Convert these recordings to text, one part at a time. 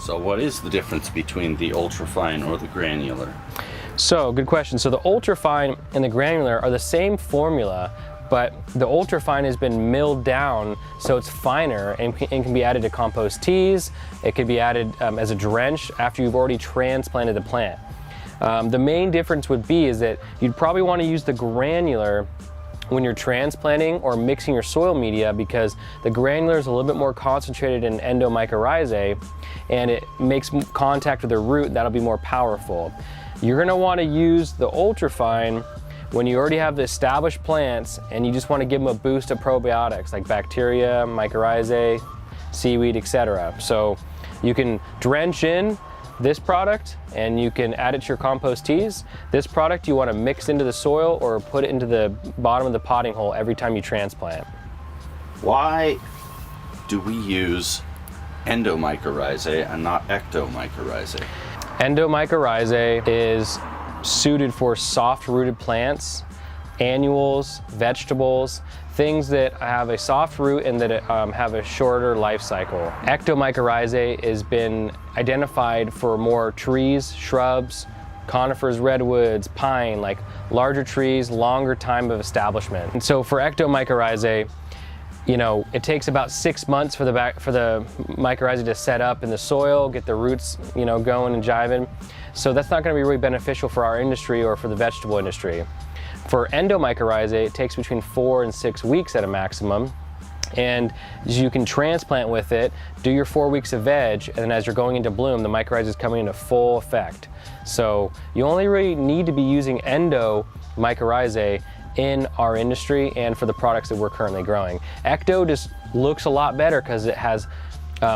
So what is the difference between the UltraFine or the granular? So, good question. So the UltraFine and the granular are the same formula, but the UltraFine has been milled down so it's finer and can be added to compost teas. It could be added as a drench after you've already transplanted the plant. The main difference would be is that you'd probably want to use the granular when you're transplanting or mixing your soil media, because the granular is a little bit more concentrated in Mycorrhoziae and it makes contact with the root. That'll be more powerful. You're going to want to use the UltraFine when you already have the established plants and you just want to give them a boost of probiotics like bacteria, Mycorrhoziae, seaweed, etc. So you can drench in this product and you can add it to your compost teas. This product you want to mix into the soil or put it into the bottom of the potting hole every time you transplant. Why do we use Mycorrhoziae and not Mycorrhoziae? Mycorrhoziae is suited for soft-rooted plants, annuals, vegetables, things that have a soft root and that have a shorter life cycle. Mycorrhoziae has been identified for more trees, shrubs, conifers, redwoods, pine, like larger trees, longer time of establishment. And so for Mycorrhoziae, you know, it takes about 6 months for the mycorrhizae to set up in the soil, get the roots, you know, going and jiving. So that's not going to be really beneficial for our industry or for the vegetable industry. For Mycorrhizae, it takes between 4 and 6 weeks at a maximum. And you can transplant with it, do your 4 weeks of veg, and then as you're going into bloom, the mycorrhizae is coming into full effect. So you only really need to be using Mycorrhizae in our industry and for the products that we're currently growing. Ecto just looks a lot better because it has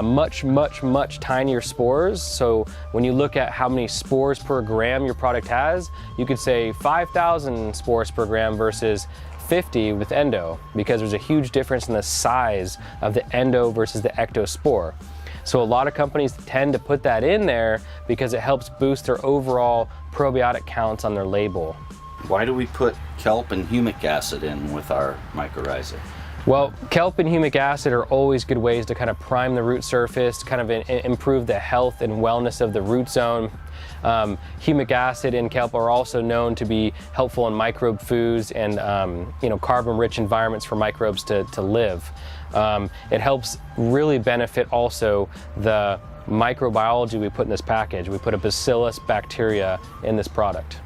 much tinier spores. So when you look at how many spores per gram your product has, you could say 5,000 spores per gram versus 50 with Endo, because there's a huge difference in the size of the Endo versus the Ecto spore. So a lot of companies tend to put that in there because it helps boost their overall probiotic counts on their label. Why do we put kelp and humic acid in with our mycorrhizae? Well, kelp and humic acid are always good ways to kind of prime the root surface, kind of improve the health and wellness of the root zone. Humic acid and kelp are also known to be helpful in microbe foods and you know, carbon-rich environments for microbes to live. It helps really benefit also the microbiology we put in this package. We put a bacillus bacteria in this product.